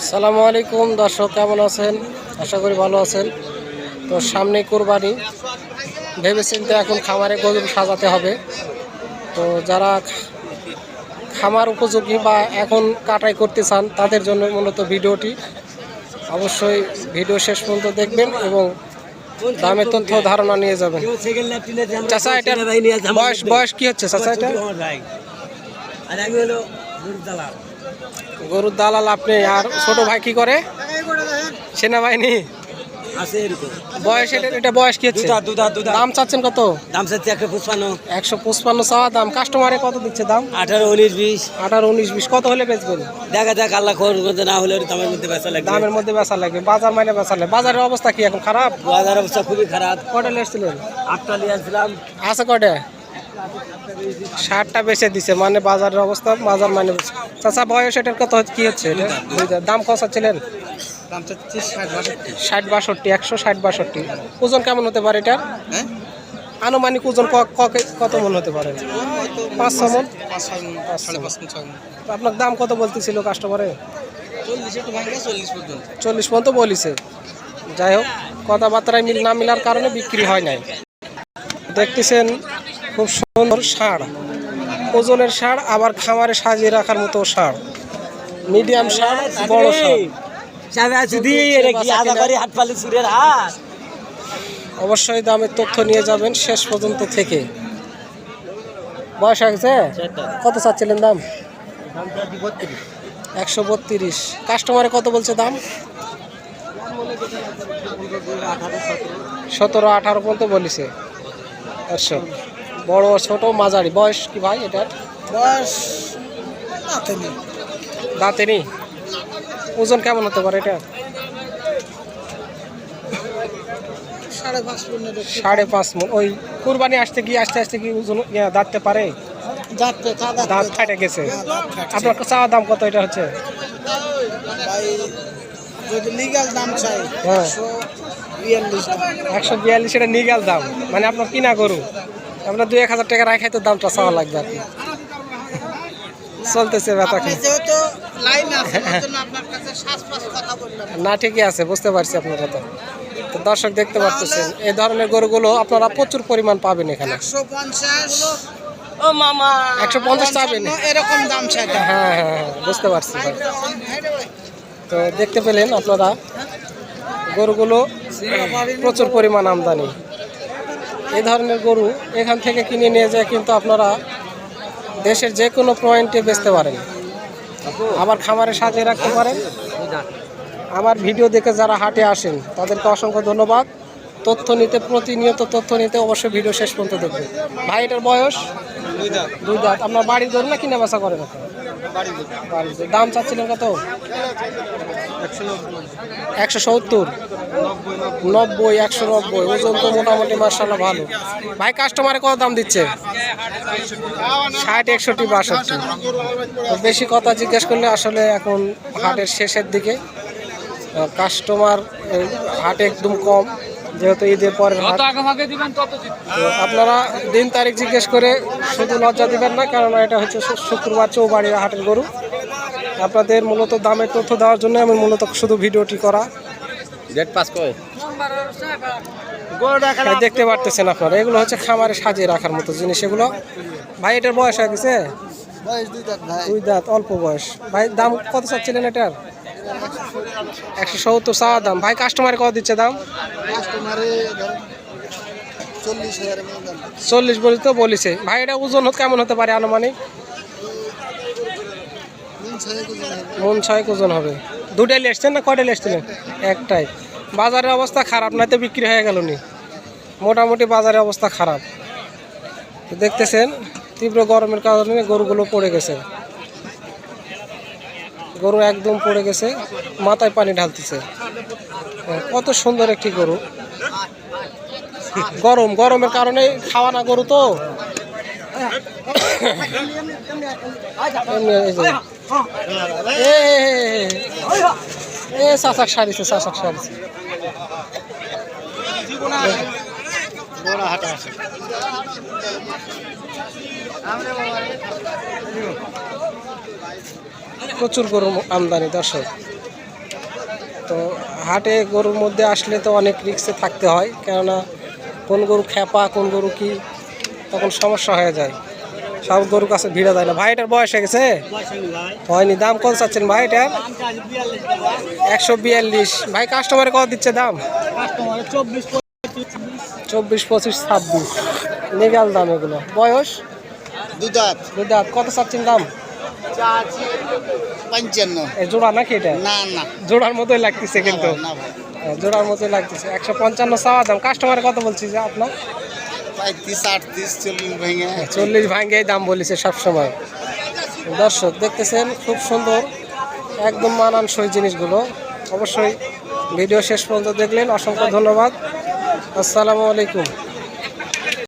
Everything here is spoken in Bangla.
আসসালামু আলাইকুম দর্শক, কেমন আছেন? আশা করি ভালো আছেন। তো সামনে কোরবানি, ভেবেচিন্তে এখন খামারে গরু সাজাতে হবে। তো যারা খামার উপযোগী বা এখন কাটাই করতে চান তাদের জন্য মূলত ভিডিওটি। অবশ্যই ভিডিও শেষ পর্যন্ত দেখবেন এবং দামের তথ্য ধারণা নিয়ে যাবেন। চাচা, এটা বয়স কি হচ্ছে চাচা? এটা গরুর দালাল আপনি। আর ছোট ভাই কি করে? সেনাবাহিনী। বয়স এটা বয়স কি হচ্ছে? দাম চাচ্ছেন কত? দাম চাচ্ছি 155 চাওয়া দাম। কাস্টমারে কত দিচ্ছে দাম? 18, 19, 20। 18, 19, 20 কত হলে বেচবেন? দেখা যাক, আল্লাহ করতে না হলে দামের মধ্যে বেচা লাগবে। দামের মধ্যে বেচা লাগবে, বাজার মানে বেচা লাগবে। বাজারের অবস্থা কি এখন? খারাপ। বাজার অবস্থা খুবই খারাপ। কটা নিয়েছিলেন? 8টা নিয়ে আসছিলাম। আছে কটা? 60টা বেচে দিছে, মানে বাজারের অবস্থা বাজার মানে। চাচা, বয়স এটার কত কি হচ্ছে? এটা দাম কত চাচ্ছিলেন? দাম চাচ্ছি 60, 62, 160, 62। ওজন কেমন হতে পারে এটার? হ্যাঁ, আনুমানিক ওজন কত মন হতে পারে? 5-6 মন। 5.5 আপনার দাম কত বলতেছিল কাস্টমারে? 40, একটু ভাঙা 40 পর্যন্ত। 40 পর্যন্ত বলিছে। যাই হোক, কথাবার্তায় মিল না মিলার কারণে বিক্রি হয় নাই। দেখতেছেন খুব সুন্দর ষাঁড়, ওজনের ষাঁড়, আবার খামারে সাজিয়ে রাখার মতো ষাঁড়। মিডিয়াম ষাঁড়, বড় ষাঁড়। অবশ্যই দামের তথ্য নিয়ে যাবেন শেষ পর্যন্ত থেকে। বয়স হয়েছে? কত চাচ্ছিলেন দাম? 132। কাস্টমারে কত বলছে দাম? 17-18 পর্যন্ত বলেছে। দর্শক, বড় ছোট মাঝারি। বয়স কি ভাই এটার? বয়স দাঁতে নেই। ওজন কেমন হতে পারে এটা? 5.5 মণ। ওই কুরবানি আসতে আস্তে কি ওজন দাঁততে পারে? দাঁত ফাটে গেছে। আপনার চাওয়া দাম কত এটা হচ্ছে? যদি লিগ্যাল দাম চাই, হ্যাঁ, 142। 142 এটা লিগ্যাল দাম, মানে আপনার কিনা গরু। আপনার 2-1 হাজার টাকা রাখাই তো দামটা চাওয়া লাগবে আর কি। চলতেছে ব্যথা কি না? ঠিকই আছে, বুঝতে পারছি আপনার কথা। তো দর্শক, দেখতে পাচ্ছেন এই ধরনের গরুগুলো আপনারা প্রচুর পরিমাণ পাবেন এখানে। 150 চাবেন, এরকম দাম চাই। হ্যাঁ, বুঝতে পারছি ভাই। তো দেখতে পেলেন আপনারা, গরুগুলো প্রচুর পরিমাণ আমদানি। এই ধরনের গরু এখান থেকে কিনে নিয়ে যায় কিন্তু আপনারা দেশের যে কোনো পয়েন্টে বেচতে পারেন, আবার খামারে সাজিয়ে রাখতে পারেন। আমার ভিডিও দেখে যারা হাটে আসেন তাদেরকে অসংখ্য ধন্যবাদ। প্রতিনিয়ত তথ্য নিতে অবশ্যই ভিডিও শেষ পর্যন্ত দেখবেন। ভাই, এটার বয়স? 2 দাঁত। আপনার বাড়ির গরু না কিনা বেচা করেন? বাড়ির। দাম চাচ্ছিলেন কত? 170, 90, 190। ওজন তো মোটামুটি মাশাআল্লাহ ভালো। ভাই, কাস্টমারে কত দাম দিচ্ছে? 60, 61, 62। তো বেশি কথা জিজ্ঞেস করলে আসলে এখন হাটের শেষের দিকে কাস্টমার, হাটে একদম কম, যেহেতু ঈদের পরের হাট। তো আপনারা দিন তারিখ জিজ্ঞেস করে শুধু লজ্জা দিবেন না, কারণ এটা হচ্ছে শুক্রবার চৌবাড়ির হাটের গরু। আপনাদের মূলত দামের তথ্য দেওয়ার জন্য আমি মূলত শুধু ভিডিওটি করা। দেখতে পারতেছেন আপনারা, এগুলো হচ্ছে খামারে সাজিয়ে রাখার মতো জিনিস এগুলো। ভাই, এটার বয়স হয়ে গেছে? 2 দাঁত, অল্প বয়স। ভাই, দাম কত চাচ্ছিলেন এটার? 170 চাওয়া দাম। ভাই, কাস্টমারে কত দিচ্ছে দাম? 40 বলে তো বলিছে। ভাই, এটা ওজন কেমন হতে পারে আনুমানিক? 6 ওজন হবে। দুটাই এসছেন না কয়টা এসছিলেন? একটাই। বাজারের অবস্থা খারাপ, নয়তো বিক্রি হয়ে গেল নি। মোটামুটি বাজারের অবস্থা খারাপ। দেখতেছেন তীব্র গরমের কারণে গরুগুলো পড়ে গেছে। গরু একদম পড়ে গেছে, মাথায় পানি ঢালতেছে। কত সুন্দর একটি গরু। গরমের কারণে খাওয়া না গরু তো। চাচাক সারিছে। প্রচুর গরু আমদানি দর্শক। তো হাটে গরুর মধ্যে আসলে তো অনেক রিস্কে থাকতে হয়, কেননা কোন গরু খেপা কোন গরু কি, তখন সমস্যা হয়ে যায়, সব গরুর কাছে ভিড়ে যায় না। ভাই এটার বয়স হয়ে গেছে? হয়নি। দাম কত চাচ্ছেন ভাই এটার? 142। ভাই কাস্টমারে কত দিচ্ছে দাম? 24, 25, 26 লিগ্যাল দাম এগুলো। বয়স? দুধাত দুধাত। কত চাচ্ছেন দাম? 55। এই জোড়া নাকি এটা? না না জোড়ার মতোই লাগতেছে কিন্তু। না ভাই, জোড়ার মতোই লাগতেছে। 155 চাওয়া দাম। কাস্টমারে কত বলছি যে আপনার? 35, 38, 40 ভেঙে 40 ভাঙ্গেই দাম বলেছে সবসময়। দর্শক দেখতেছেন খুব সুন্দর, একদম মানানসই জিনিসগুলো। অবশ্যই ভিডিও শেষ পর্যন্ত দেখলেন, অসংখ্য ধন্যবাদ। আসসালামু আলাইকুম।